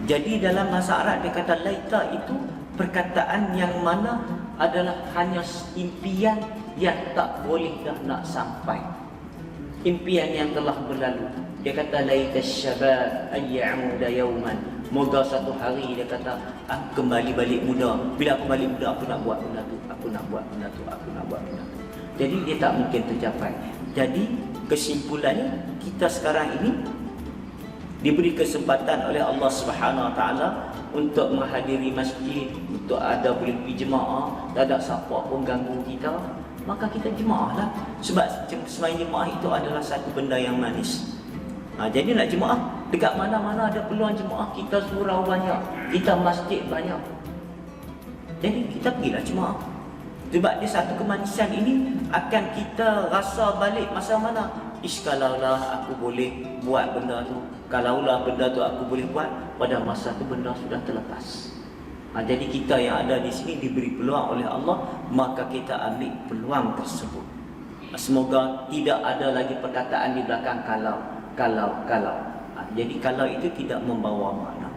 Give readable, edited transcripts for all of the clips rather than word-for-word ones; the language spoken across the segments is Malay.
Jadi dalam bahasa Arab dia kata laita itu perkataan yang mana adalah hanya impian yang tak boleh dah nak sampai. Impian yang telah berlalu. Dia kata laita syabab ayya'uda yawman. Moga satu hari dia kata aku kembali balik muda. Bila aku balik muda aku nak buat benda tu, aku nak buat benda tu, aku nak buat benda tu. Jadi dia tak mungkin tercapai. Jadi kesimpulannya kita sekarang ini diberi kesempatan oleh Allah Subhanahu Wa Taala untuk menghadiri masjid, untuk ada boleh pergi jemaah, tak ada siapa pun ganggu kita, maka kita jemaahlah. Sebab sembahyang jemaah itu adalah satu benda yang manis. Jadi nak jemaah, dekat mana-mana ada peluang jemaah, kita surau banyak, kita masjid banyak. Jadi kita pergilah jemaah. Sebab dia satu kemanisan ini akan kita rasa balik masa mana. Kalaulah aku boleh buat benda tu, kalaulah benda tu aku boleh buat, pada masa tu benda sudah terlepas. Jadi kita yang ada di sini diberi peluang oleh Allah, maka kita ambil peluang tersebut. Semoga tidak ada lagi perkataan di belakang kalau. Jadi kalau itu tidak membawa makna.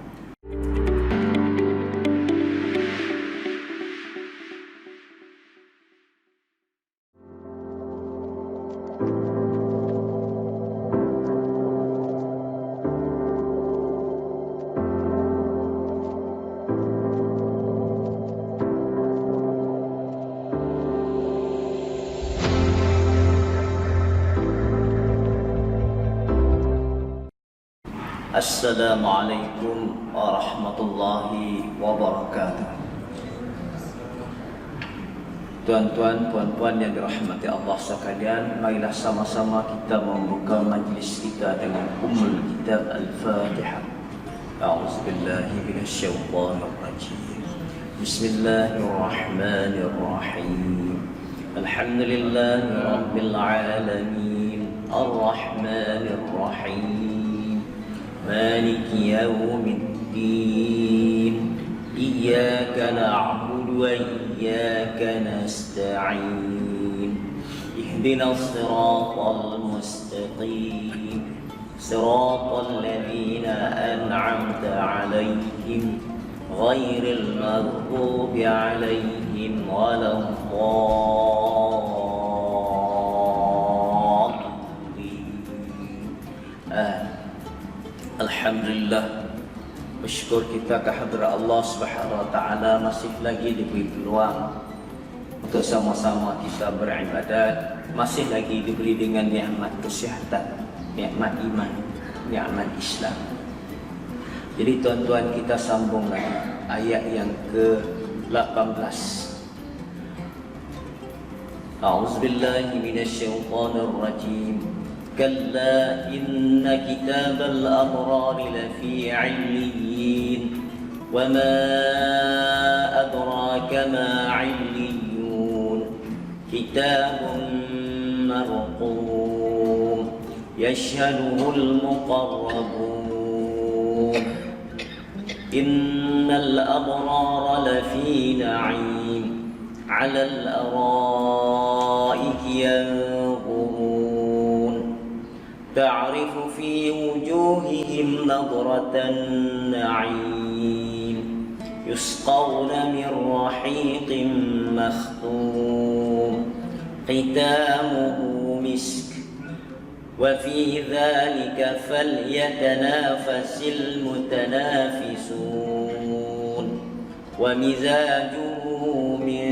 Assalamualaikum warahmatullahi wabarakatuh. Tuan-tuan, puan-puan yang dirahmati Allah sekalian, marilah sama-sama kita membuka majlis kita dengan ummul kitab Al-Fatihah. A'udzubillahi minasyaitonir rajim. Bismillahirrahmanirrahim. Alhamdulillahi rabbil alamin. Ar-Rahmanir Rahim. مالك يوم الدين إياك نعبد وإياك نستعين اهدنا الصراط المستقيم صراط الذين أنعمت عليهم غير المغضوب عليهم ولا الضالين. Alhamdulillah, bersyukur kita kehadrat Allah Subhanahu Wa Taala masih lagi diberi peluang untuk sama-sama kita beribadat, masih lagi diberi dengan nikmat kesihatan, nikmat iman, nikmat Islam. Jadi tuan-tuan, kita sambung lagi ayat yang ke-18. A'udzubillahi minasyaitonir rajim. كلا إن كتاب الأبرار لفي عليين وما أدراك ما عليون كتاب مرقوم يشهده المقربون إن الأبرار لفي نعيم على الأرائك ينظرون تعرف في وجوههم نضرة النعيم يسقون من رحيق مختوم ختامه مسك وفي ذلك فليتنافس المتنافسون ومزاجه من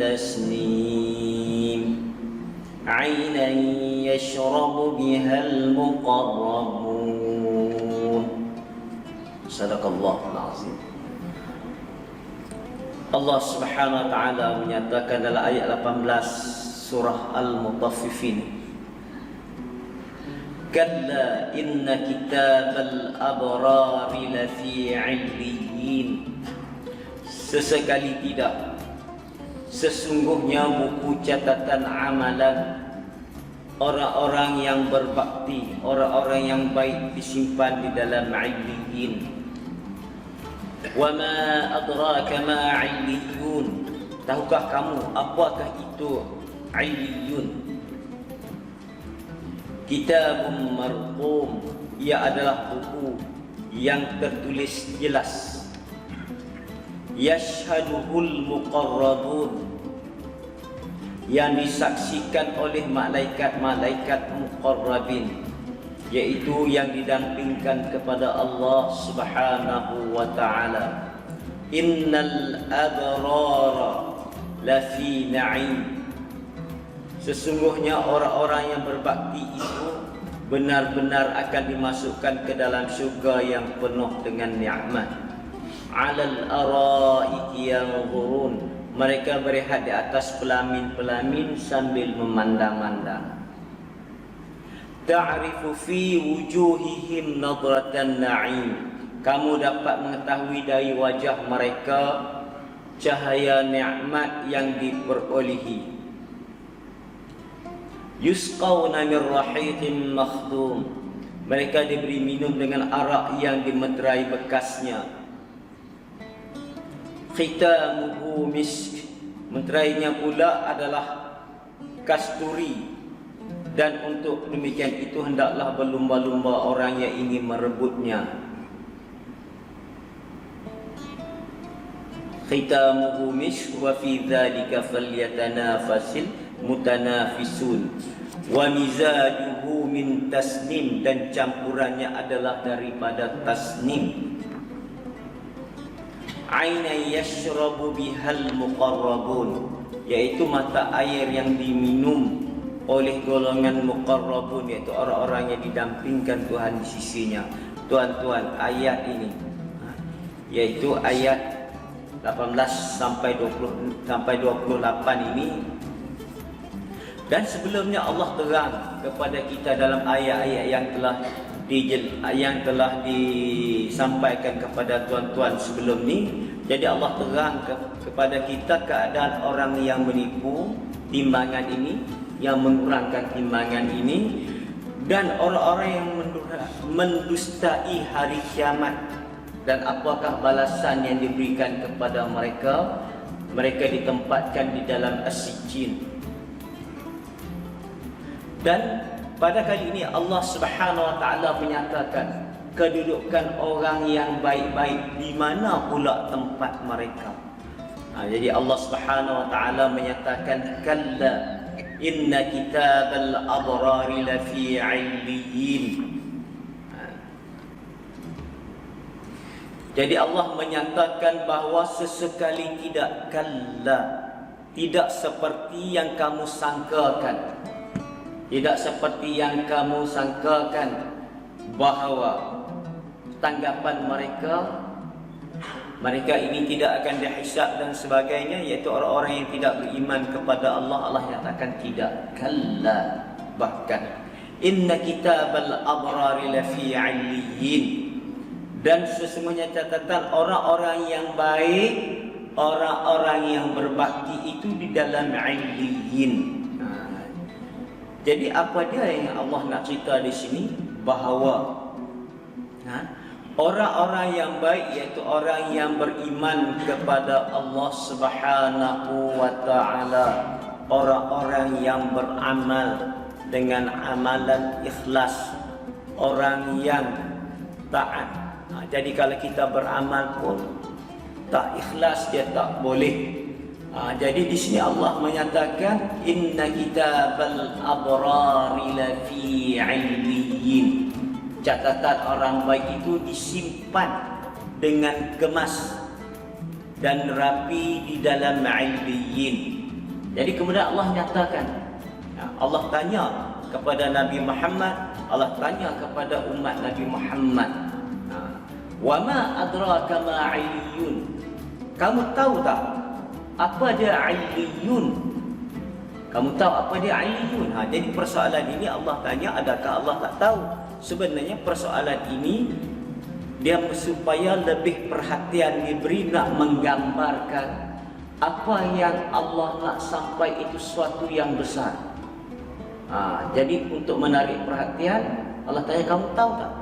تسنيم عينا يشرب بها المقربون. صدق الله العظيم. Allah Subhanahu Wa Taala menyatakan dalam ayat 18 surah Al-Mutaffifin, Kalla inna kitabal abrari lafi 'illiyin. Sesekali tidak, sesungguhnya buku catatan amalan orang-orang yang berbakti, orang-orang yang baik disimpan di dalam 'illiyin. Wa ma adraka ma 'illiyun. Tahukah kamu apakah itu 'illiyun? Kitabun marqum, ia adalah buku yang tertulis jelas. Yashhaduhul muqarrabun, yang disaksikan oleh malaikat-malaikat muqarrabin, yaitu yang didampingkan kepada Allah Subhanahu wa taala. Innal abrara lafi na'im, sesungguhnya orang-orang yang berbakti itu benar-benar akan dimasukkan ke dalam syurga yang penuh dengan nikmat. Alal araiki yanzurun, mereka berehat di atas pelamin-pelamin sambil memandang-mandang. Ta'rifu fi wujuhihim nadratan na'im, kamu dapat mengetahui dari wajah mereka cahaya nikmat yang diperolehi. Yusqawna min rahiqin makhdum, mereka diberi minum dengan arak yang dimeterai bekasnya. Khitamuhu misk, meterainya pula adalah kasturi, dan untuk demikian itu hendaklah berlumba-lumba orang yang ingin merebutnya. Khitamuhu misk wa fi dzalika falyatanafasil mutanafisun wa mizajuhu min tasnim, dan campurannya adalah daripada tasnim. Aina yashrabu bihal muqarrabun, yaitu mata air yang diminum oleh golongan muqarrabun, yaitu orang-orang yang didampingkan Tuhan di sisinya. Tuan-tuan, ayat ini yaitu ayat 18 sampai 28 ini. Dan sebelumnya Allah terang kepada kita dalam ayat-ayat yang telah disampaikan kepada tuan-tuan sebelum ni. Jadi Allah terang kepada kita keadaan orang yang menipu timbangan ini, yang mengurangkan timbangan ini, dan orang-orang yang mendustai hari kiamat, dan apakah balasan yang diberikan kepada mereka. Mereka ditempatkan di dalam as-sijjin. Dan pada kali ini Allah Subhanahu wa taala menyatakan kedudukan orang yang baik-baik, di mana pula tempat mereka. Jadi Allah Subhanahu wa taala menyatakan kalla inna kitabal abrari lafi 'illiyin. Jadi Allah menyatakan bahawa sesekali tidak, kalla, tidak seperti yang kamu sangkakan. Tidak seperti yang kamu sangkakan bahawa tanggapan mereka ini tidak akan dihisab dan sebagainya, iaitu orang-orang yang tidak beriman kepada Allah. Allah nyatakan tidak, kalla, bahkan inna kitabal abrari lafi 'illiyin, dan sesungguhnya catatan orang-orang yang baik, orang-orang yang berbakti itu di dalam 'illiyin. Jadi apa dia yang Allah nak cerita di sini? Bahawa orang-orang yang baik, iaitu orang yang beriman kepada Allah Subhanahu wa taala, orang-orang yang beramal dengan amalan ikhlas, orang yang taat. Jadi kalau kita beramal pun tak ikhlas, dia tak boleh. Jadi di sini Allah menyatakan inna kitabal abrari lafi 'illiyin. Catatan orang baik itu disimpan dengan kemas dan rapi di dalam 'illiyin. Jadi kemudian Allah nyatakan, Allah tanya kepada Nabi Muhammad, Allah tanya kepada umat Nabi Muhammad, wa ma adraka ma 'illiyun, kamu tahu tak apa dia 'illiyun? Kamu tahu apa dia 'illiyun? Jadi persoalan ini Allah tanya, adakah Allah tak tahu? Sebenarnya persoalan ini dia supaya lebih perhatian diberi, nak menggambarkan apa yang Allah nak sampai itu suatu yang besar. Jadi untuk menarik perhatian, Allah tanya, kamu tahu tak?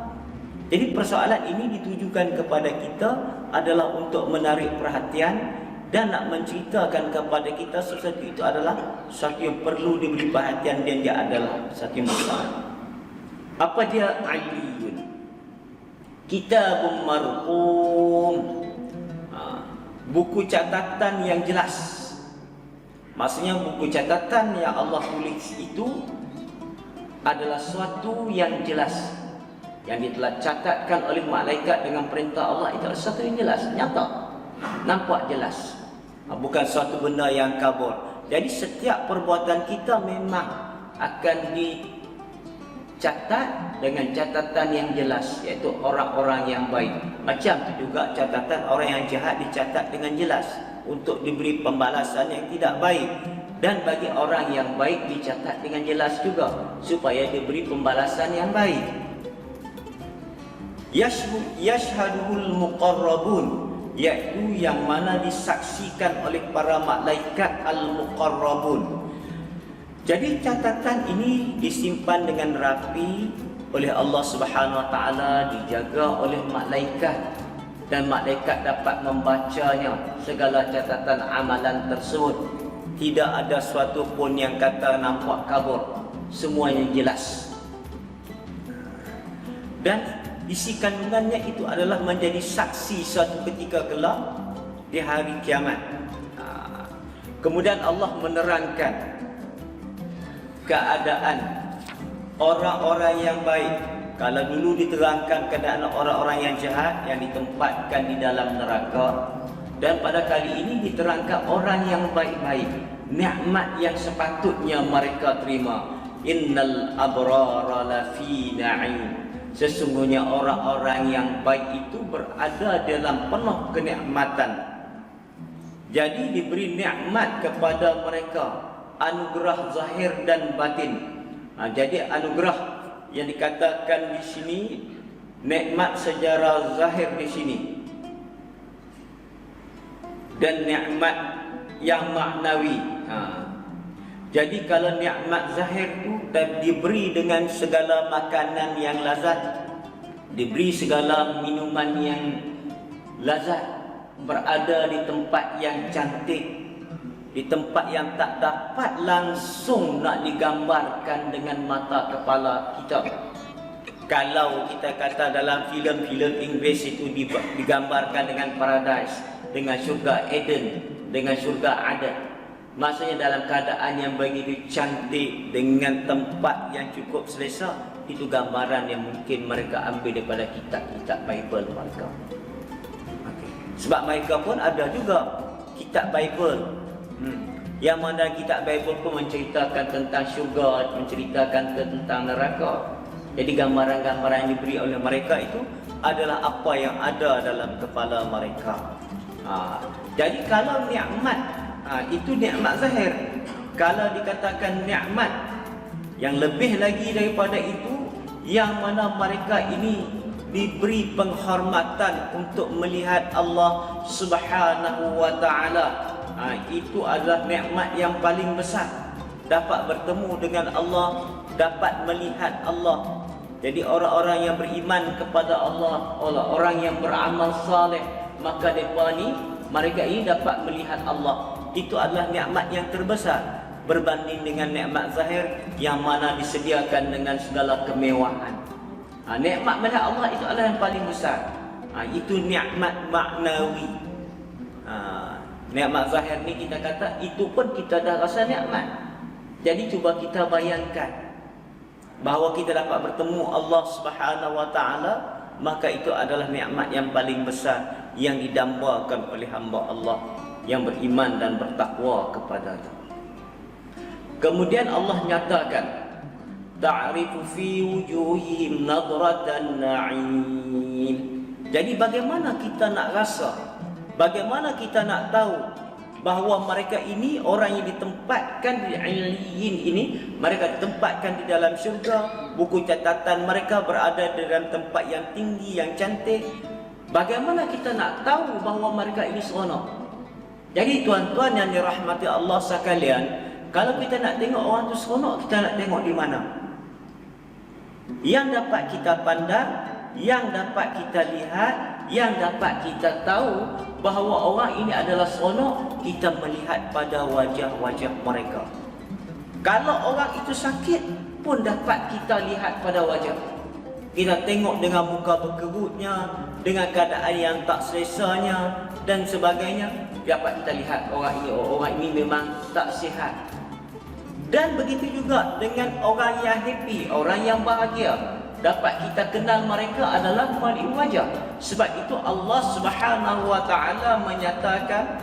Jadi persoalan ini ditujukan kepada kita adalah untuk menarik perhatian dan nak menceritakan kepada kita sesuatu itu adalah sesuatu yang perlu diberi perhatian, dan dia adalah sesuatu yang besar. Apa dia 'illiyun? kitabun marqum, buku catatan yang jelas. Maksudnya buku catatan yang Allah tulis itu adalah suatu yang jelas, yang telah catatkan oleh malaikat dengan perintah Allah. Itu adalah suatu yang jelas, nyata, nampak jelas, bukan suatu benda yang kabur. Jadi setiap perbuatan kita memang akan dicatat dengan catatan yang jelas, iaitu orang-orang yang baik. Macam itu juga catatan orang yang jahat dicatat dengan jelas untuk diberi pembalasan yang tidak baik. Dan bagi orang yang baik dicatat dengan jelas juga supaya diberi pembalasan yang baik. Yashhaduhul muqarrabun, iaitu yang mana disaksikan oleh para malaikat al-muqarrabun. Jadi catatan ini disimpan dengan rapi oleh Allah Subhanahu Wa Taala, dijaga oleh malaikat, dan malaikat dapat membacanya segala catatan amalan tersebut. Tidak ada suatu pun yang kata nampak kabur, semuanya jelas. Dan isi kandungannya itu adalah menjadi saksi suatu ketika kelak di hari kiamat. Kemudian Allah menerangkan keadaan orang-orang yang baik. Kalau dulu diterangkan keadaan orang-orang yang jahat yang ditempatkan di dalam neraka, dan pada kali ini diterangkan orang yang baik-baik, nikmat yang sepatutnya mereka terima. Innal abrara lafi na'im, sesungguhnya orang-orang yang baik itu berada dalam penuh kenikmatan. Jadi diberi nikmat kepada mereka, anugerah zahir dan batin. Jadi anugerah yang dikatakan di sini nikmat secara zahir di sini, dan nikmat yang maknawi. Jadi kalau nikmat zahir itu diberi dengan segala makanan yang lazat, diberi segala minuman yang lazat, berada di tempat yang cantik, di tempat yang tak dapat langsung nak digambarkan dengan mata kepala kita. Kalau kita kata dalam filem-filem Inggeris itu digambarkan dengan paradise, dengan syurga Eden, dengan syurga Aden. Maksudnya dalam keadaan yang begitu cantik, dengan tempat yang cukup selesa. Itu gambaran yang mungkin mereka ambil daripada kitab-kitab Bible mereka. Sebab mereka pun ada juga kitab Bible, yang mana kitab Bible pun menceritakan tentang syurga, menceritakan tentang neraka. Jadi gambaran-gambaran yang diberi oleh mereka itu adalah apa yang ada dalam kepala mereka. Jadi kalau nikmat, itu nikmat zahir. Kalau dikatakan nikmat yang lebih lagi daripada itu, yang mana mereka ini diberi penghormatan untuk melihat Allah Subhanahu Wa Taala. Itu adalah nikmat yang paling besar. Dapat bertemu dengan Allah, dapat melihat Allah. Jadi orang-orang yang beriman kepada Allah, orang yang beramal saleh, maka mereka ini dapat melihat Allah. Itu adalah nikmat yang terbesar berbanding dengan nikmat zahir yang mana disediakan dengan segala kemewahan. Nikmat melihat Allah itu adalah yang paling besar. Itu nikmat maknawi. Nikmat zahir ni kita kata itu pun kita dah rasa nikmat. Jadi cuba kita bayangkan bahawa kita dapat bertemu Allah Subhanahu Wa Taala, maka itu adalah nikmat yang paling besar yang didambakan oleh hamba Allah yang beriman dan bertakwa kepada-Nya. Kemudian Allah nyatakan, ta'rifu fi wujuhihim nadratan na'im. Jadi bagaimana kita nak rasa, bagaimana kita nak tahu bahawa mereka ini orang yang ditempatkan di illiyin ini, mereka ditempatkan di dalam syurga, buku catatan mereka berada dalam tempat yang tinggi, yang cantik. Bagaimana kita nak tahu bahawa mereka ini seronok? Jadi tuan-tuan yang dirahmati Allah sekalian, kalau kita nak tengok orang tu seronok, kita nak tengok di mana? Yang dapat kita pandang, yang dapat kita lihat, yang dapat kita tahu bahawa orang ini adalah seronok, kita melihat pada wajah-wajah mereka. Kalau orang itu sakit pun dapat kita lihat pada wajah. Kita tengok dengan muka berkerutnya, dengan keadaan yang tak selesanya dan sebagainya, dapat kita lihat orang ini memang tak sihat. Dan begitu juga dengan orang yang happy, orang yang bahagia, dapat kita kenal mereka adalah melalui wajah. Sebab itu Allah Subhanahu wa taala menyatakan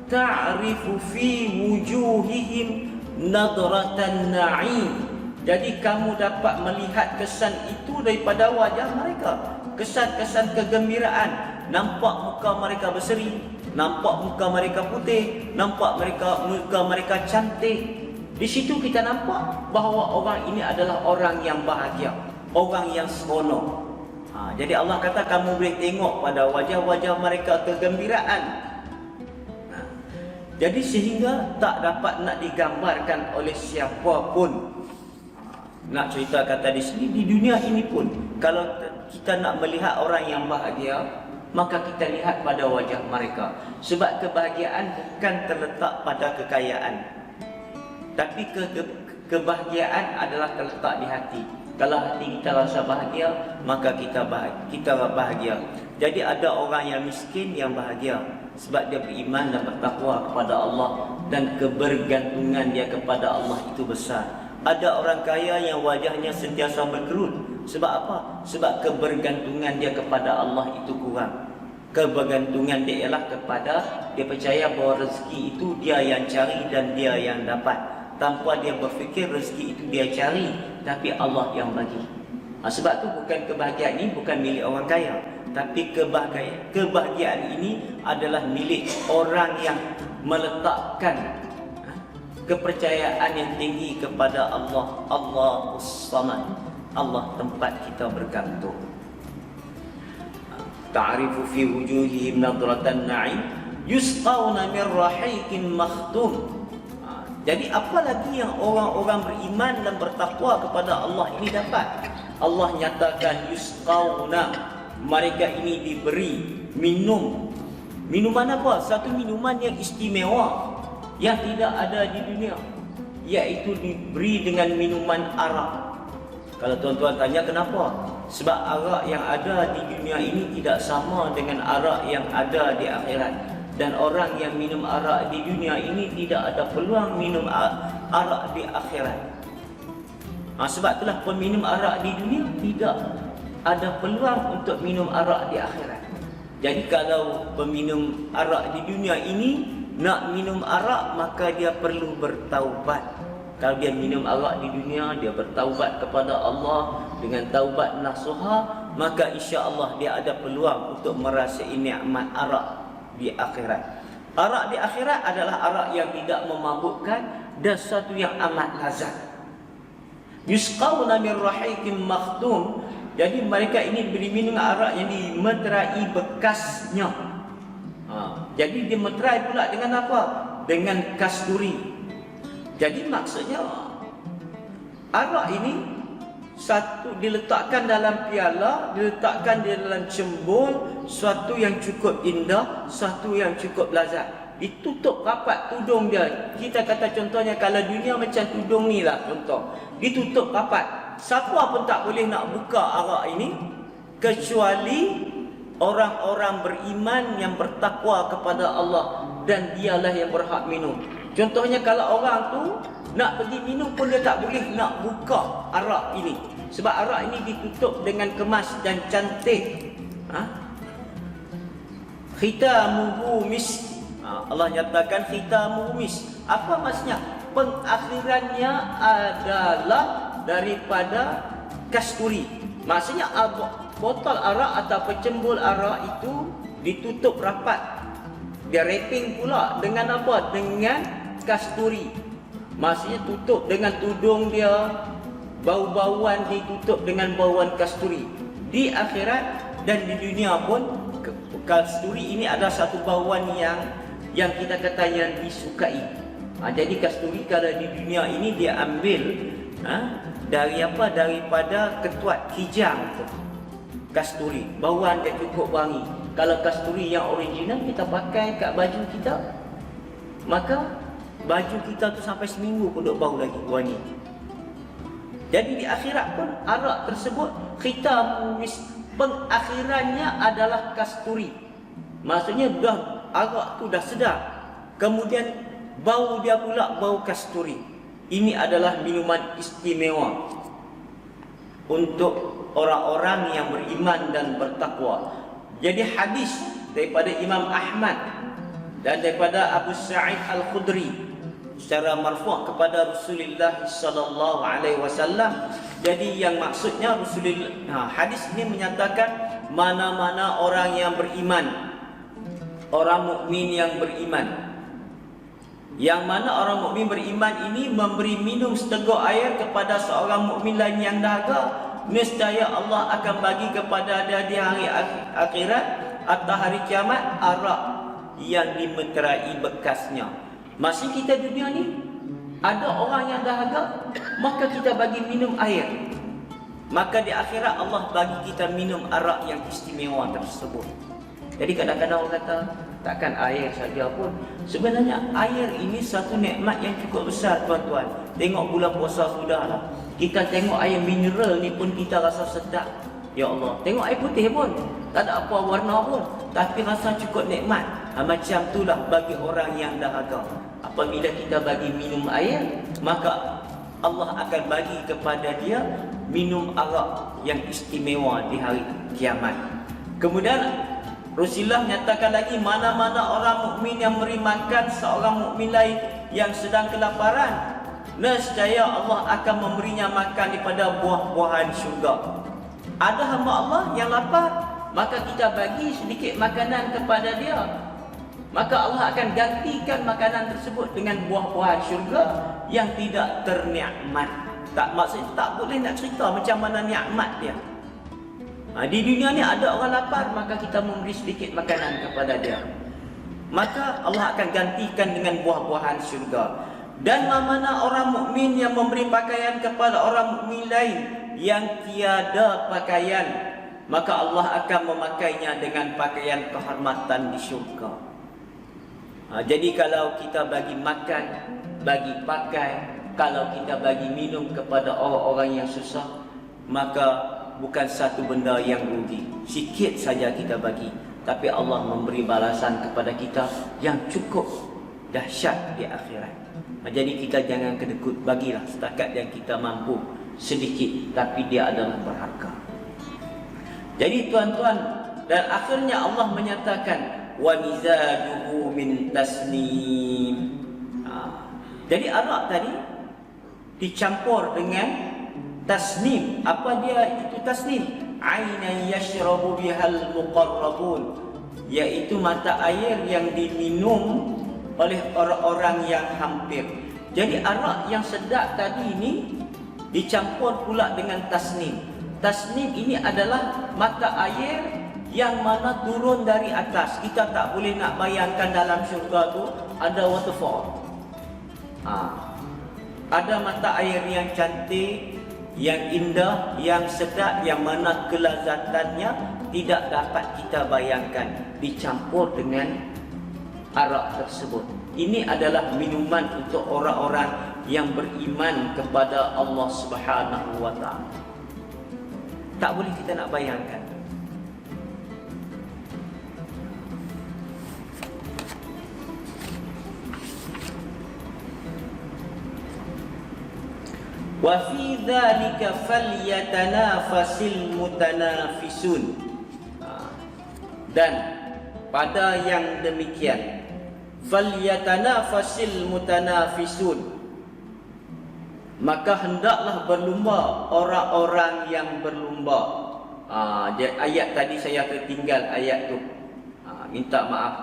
ta'rifu fi wujuhihim nadratan na'im. Jadi kamu dapat melihat kesan itu daripada wajah mereka, kesan-kesan kegembiraan. Nampak muka mereka berseri, nampak muka mereka putih, nampak muka mereka cantik. Di situ kita nampak bahawa orang ini adalah orang yang bahagia, orang yang seronok. Jadi Allah kata kamu boleh tengok pada wajah-wajah mereka kegembiraan. Jadi sehingga tak dapat nak digambarkan oleh siapa pun. Nak cerita kata di sini, di dunia ini pun, kalau kita nak melihat orang yang bahagia, maka kita lihat pada wajah mereka. Sebab kebahagiaan bukan terletak pada kekayaan, tapi kebahagiaan adalah terletak di hati. Kalau hati kita rasa bahagia, maka kita bahagia. Jadi ada orang yang miskin yang bahagia sebab dia beriman dan bertakwa kepada Allah, dan kebergantungan dia kepada Allah itu besar. Ada orang kaya yang wajahnya sentiasa berkerut. Sebab apa? Sebab kebergantungan dia kepada Allah itu kurang. Kebergantungan dia ialah kepada, dia percaya bahawa rezeki itu dia yang cari dan dia yang dapat. Tanpa dia berfikir rezeki itu dia cari, tapi Allah yang bagi. Sebab tu bukan kebahagiaan ini bukan milik orang kaya, tapi kebahagiaan ini adalah milik orang yang meletakkan kepercayaan yang tinggi kepada Allah. Allahus Samad, Allah tempat kita bergantung. Ta'rifu fi wujuhihim nadratan na'im yusqawna min rahiqin makhtum. Jadi apa lagi yang orang-orang beriman dan bertakwa kepada Allah ini dapat? Allah nyatakan yusqawna, mereka ini diberi minum. Minuman apa? Satu minuman yang istimewa yang tidak ada di dunia, iaitu diberi dengan minuman arak. Kalau tuan-tuan tanya kenapa? Sebab arak yang ada di dunia ini tidak sama dengan arak yang ada di akhirat. Dan orang yang minum arak di dunia ini tidak ada peluang minum arak di akhirat. Sebab itulah peminum arak di dunia tidak ada peluang untuk minum arak di akhirat. Jadi kalau peminum arak di dunia ini nak minum arak, maka dia perlu bertaubat. Kalau dia minum arak di dunia, dia bertaubat kepada Allah dengan taubat nasuha, maka insya-Allah dia ada peluang untuk merasai nikmat arak di akhirat. Arak di akhirat adalah arak yang tidak memabukkan dan satu yang amat lazat. Yusqawna min rahiqin makhtum. Jadi mereka ini diberi minum arak yang dimeterai bekasnya. Jadi dimeterai pula dengan apa? Dengan kasturi. Jadi maksudnya arak ini satu diletakkan dalam piala, diletakkan di dalam cembul, suatu yang cukup indah, satu yang cukup lazat. Ditutup rapat tudung dia. Kita kata contohnya kalau dunia macam tudung ni lah contoh. Ditutup rapat. Siapa pun tak boleh nak buka arak ini kecuali orang-orang beriman yang bertakwa kepada Allah, dan dialah yang berhak minum. Contohnya kalau orang tu nak pergi minum pun dia tak boleh nak buka arak ini. Sebab arak ini ditutup dengan kemas dan cantik. Khitamuhu misk. Allah nyatakan khitamuhu misk. Apa maksudnya? Pengakhirannya adalah daripada kasturi. Maksudnya botol arak atau pecembul arak itu ditutup rapat. Dia wrapping pula dengan apa? Dengan kasturi. Maksudnya tutup dengan tudung dia, bau-bauan ditutup dengan bauan kasturi. Di akhirat dan di dunia pun kasturi ini ada satu bauan yang kita kata yang disukai. Jadi kasturi kalau di dunia ini dia ambil dari apa? Daripada ketuat kijang tu. Kasturi, bauan dia cukup wangi. Kalau kasturi yang original kita pakai kat baju kita, maka baju kita tu sampai seminggu pun duk bau lagi wangi. Jadi di akhirat pun arak tersebut khitam misk, pengakhirannya adalah kasturi. Maksudnya dah arak tu dah sedap, kemudian bau dia pula bau kasturi. Ini adalah minuman istimewa untuk orang-orang yang beriman dan bertakwa. Jadi hadis daripada Imam Ahmad dan daripada Abu Sa'id Al-Khudri secara marfu' kepada Rasulullah sallallahu alaihi wasallam. Jadi yang maksudnya Rasulullah, hadis ini menyatakan mana-mana orang yang beriman, orang mukmin yang beriman, yang mana orang mukmin beriman ini memberi minum seteguk air kepada seorang mukmin lain yang dahaga, nescaya Allah akan bagi kepada dia di hari akhirat atau hari kiamat arak yang dimeterai bekasnya. Masih kita dunia ni ada orang yang dahaga, maka kita bagi minum air, maka di akhirat Allah bagi kita minum arak yang istimewa tersebut. Jadi kadang-kadang orang kata takkan air saja pun. Sebenarnya air ini satu nikmat yang cukup besar, tuan-tuan. Tengok bulan puasa sudahlah, kita tengok air mineral ni pun kita rasa sedap. Ya Allah, tengok air putih pun tak ada apa warna pun, tapi rasa cukup nikmat. Macam itulah bagi orang yang dahaga. Apabila kita bagi minum air, maka Allah akan bagi kepada dia minum arak yang istimewa di hari kiamat. Kemudian Rasulullah menyatakan lagi, mana-mana orang mukmin yang memberi makan seorang mukmin lain yang sedang kelaparan, nescaya Allah akan memberinya makan daripada buah-buahan syurga. Ada hamba Allah yang lapar, maka kita bagi sedikit makanan kepada dia, maka Allah akan gantikan makanan tersebut dengan buah-buahan syurga yang tidak ternikmat. Tak maksudnya tak boleh nak cerita macam mana nikmat dia. Di dunia ni ada orang lapar, maka kita memberi sedikit makanan kepada dia, maka Allah akan gantikan dengan buah-buahan syurga. Dan mana orang mukmin yang memberi pakaian kepada orang mukmin lain yang tiada pakaian, maka Allah akan memakainya dengan pakaian kehormatan di syurga. Jadi kalau kita bagi makan, bagi pakai, kalau kita bagi minum kepada orang-orang yang susah, maka bukan satu benda yang rugi. Sikit saja kita bagi, tapi Allah memberi balasan kepada kita yang cukup dahsyat di akhirat. Jadi kita jangan kedekut, bagilah setakat yang kita mampu, sedikit tapi dia adalah berharga. Jadi tuan-tuan, dan akhirnya Allah menyatakan wa mizajuhu min tasnim. Jadi arak tadi dicampur dengan tasnim. Apa dia itu tasnim? Ainan yashrabu bihal muqarrabun, yaitu mata air yang diminum oleh orang-orang yang hampir. Jadi arak yang sedap tadi ini dicampur pula dengan tasnim. Tasnim ini adalah mata air yang mana turun dari atas. Kita tak boleh nak bayangkan dalam syurga tu ada waterfall. Ada mata air yang cantik, yang indah, yang sedap, yang mana kelazatannya tidak dapat kita bayangkan, dicampur dengan arak tersebut. Ini adalah minuman untuk orang-orang yang beriman kepada Allah Subhanahu wa taala. Tak boleh kita nak bayangkan. Wa fi dzalika falyatanafasil mutanafisun. Dan pada yang demikian, falyatanafasil mutanafisun, maka hendaklah berlumba orang-orang yang berlumba. Ayat tadi saya tertinggal ayat tu. Minta maaf.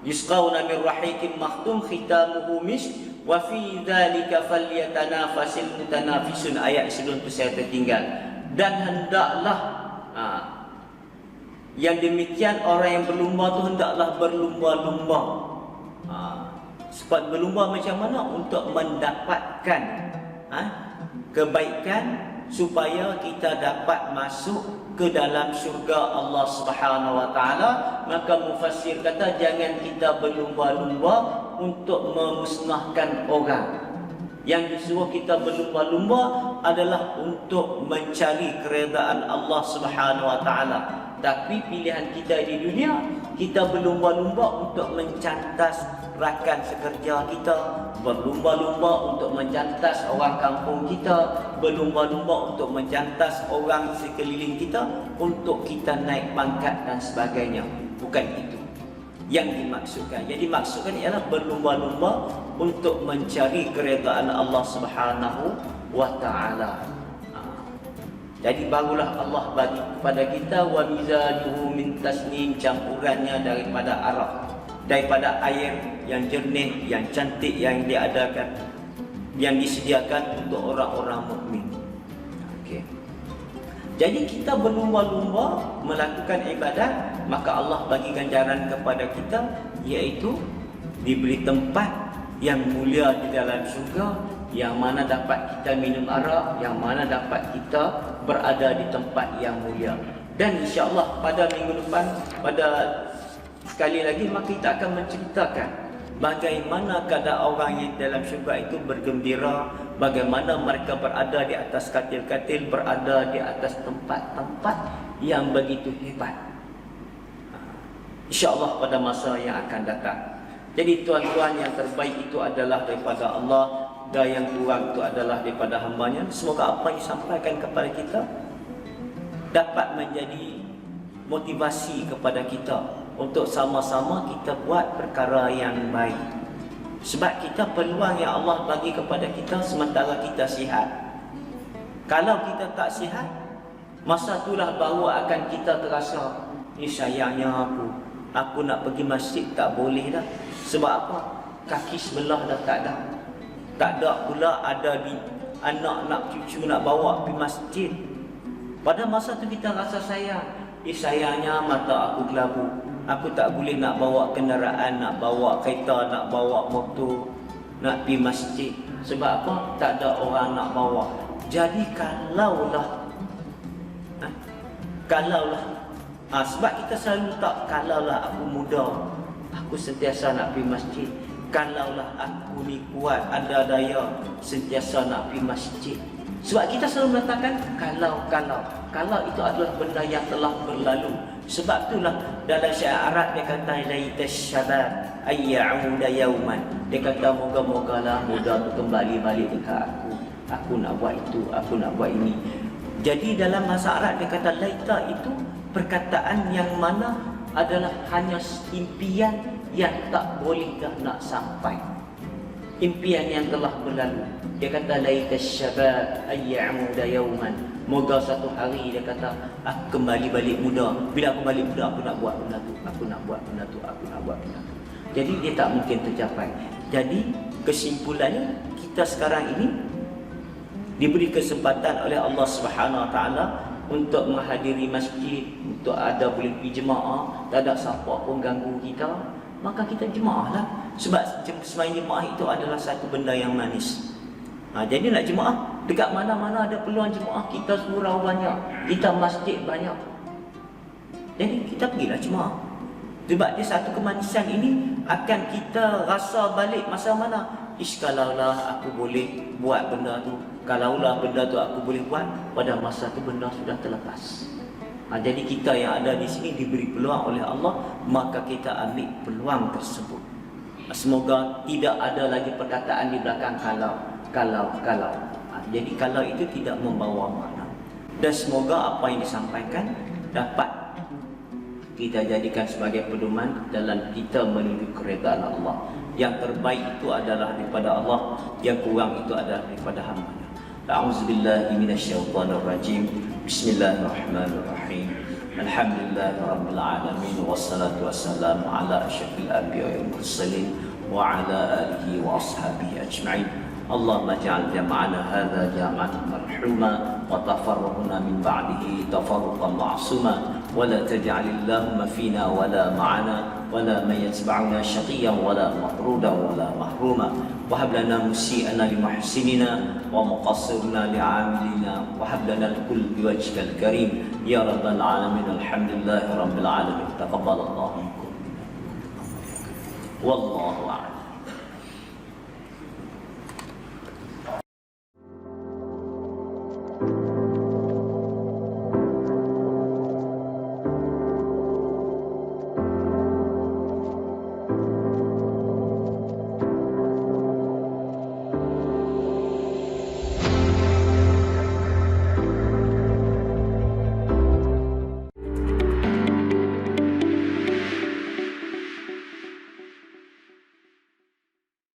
Yusqawna min rahiqin makhtum khitamuhu misk wa fi dzalika falyatanafasil mutanafisun. Ayat sebelum tu saya tertinggal. Dan hendaklah yang demikian orang yang berlumba tu hendaklah berlumba-lumba. Sebab berlumba macam mana? Untuk mendapatkan kebaikan, supaya kita dapat masuk ke dalam syurga Allah Subhanahu wa taala. Maka mufassir kata jangan kita berlumba-lumba untuk memusnahkan orang, Yang disuruh kita berlumba-lumba adalah untuk mencari keredaan Allah Subhanahu wa taala. Tapi pilihan kita di dunia, kita berlumba-lumba untuk mencantas rakan sekerja kita, berlumba-lumba untuk mencantas orang kampung kita, berlumba-lumba untuk mencantas orang sekeliling kita, untuk kita naik pangkat dan sebagainya. Bukan itu yang dimaksudkan. Yang dimaksudkan ialah berlumba-lumba untuk mencari keredaan Allah Subhanahu wa taala. Jadi barulah Allah bagi kepada kita wa mizajuhu min tasnim, campurannya daripada arak, daripada air yang jernih, yang cantik, yang diadakan, yang disediakan untuk orang-orang mukmin. Okey. Jadi kita berlumba-lumba melakukan ibadat, maka Allah bagi ganjaran kepada kita, iaitu diberi tempat yang mulia di dalam syurga, yang mana dapat kita minum arak, yang mana dapat kita berada di tempat yang mulia. Dan insya-Allah pada minggu depan, pada sekali lagi, maka kita akan menceritakan bagaimana keadaan orang yang dalam syurga itu bergembira, bagaimana mereka berada di atas katil-katil, berada di atas tempat-tempat yang begitu hebat, insya-Allah pada masa yang akan datang. Jadi tuan-tuan, yang terbaik itu adalah daripada Allah, dan yang kurang itu adalah daripada hamba-Nya. Semoga apa yang disampaikan kepada kita dapat menjadi motivasi kepada kita untuk sama-sama kita buat perkara yang baik. Sebab kita peluang yang Allah bagi kepada kita sementara kita sihat. Kalau kita tak sihat, masa itulah baru akan kita terasa, ni sayangnya aku nak pergi masjid tak boleh dah. Sebab apa? Kaki sebelah dah tak ada. Tak ada pula ada anak nak cucu nak bawa pergi masjid. Pada masa tu kita rasa sayang. Sayangnya mata aku kelabu. Aku tak boleh nak bawa kenderaan, nak bawa kereta, nak bawa motor, nak pergi masjid. Sebab apa? Tak ada orang nak bawa. Jadi kalaulah sebab kita selalu tak, kalaulah aku muda, aku sentiasa nak pergi masjid. Kalaulah aku ni kuat, ada daya, sentiasa nak pergi masjid. Sebab kita selalu mengatakan kalau itu adalah benda yang telah berlalu. Sebab itulah dalam syair Arab dia kata laitash syabab ayyauda yauman. Dia kata moga-mogalah muda tu kembali balik dekat aku. Aku nak buat itu, aku nak buat ini. Jadi dalam bahasa Arab dia kata laita itu perkataan yang mana adalah hanya impian yang tak boleh dah nak sampai. Impian yang telah berlalu. Dia kata laitash syabab ayyauda yauman. Moga satu hari, dia kata, aku kembali balik muda. Bila aku balik muda, aku nak buat benda tu, aku nak buat benda tu, aku nak buat benda tu. Jadi dia tak mungkin tercapai. Jadi kesimpulannya, kita sekarang ini diberi kesempatan oleh Allah Subhanahu Wa Taala untuk menghadiri masjid, untuk ada boleh pergi jemaah, tak ada siapa pun ganggu kita, maka kita jemaah lah. Sebab semain jemaah itu adalah satu benda yang manis. Jadi nak jemaah, dekat mana-mana ada peluang jemaah, kita surau banyak, kita masjid banyak. Jadi kita pergilah jemaah. Sebab dia satu kemanisan ini akan kita rasa balik masa mana. Kalaulah aku boleh buat benda tu, kalaulah benda tu aku boleh buat, pada masa tu benda sudah terlepas. Jadi kita yang ada di sini diberi peluang oleh Allah, maka kita ambil peluang tersebut. Semoga tidak ada lagi perkataan di belakang kalau. Jadi kalau itu tidak membawa makna. Dan semoga apa yang disampaikan dapat kita jadikan sebagai pedoman dalam kita menuju keredaan Allah. Yang terbaik itu adalah daripada Allah, yang kurang itu adalah daripada hamba-Nya. A'udzubillahi minasyaitonirrajim. Bismillahirrahmanirrahim. Alhamdulillahirabbil alamin wassalatu wassalamu ala asyrafil anbiya'i wal mursalin wa ala alihi wa ashabihi ajma'in. اللهم اجعل جمعنا هذا جمعا مرحوما وتفرقنا من بعده تفرقا معصوما ولا تجعل اللهم فينا ولا معنا ولا من يتبعنا شقيا ولا مطرودا ولا محروما وهب لنا مسيئنا لمحسننا ومقصرنا لعاملنا وهب لنا الكل بوجهك الكريم يا رب العالمين. الحمد لله رب العالمين. تقبل الله منكم والله أعلم.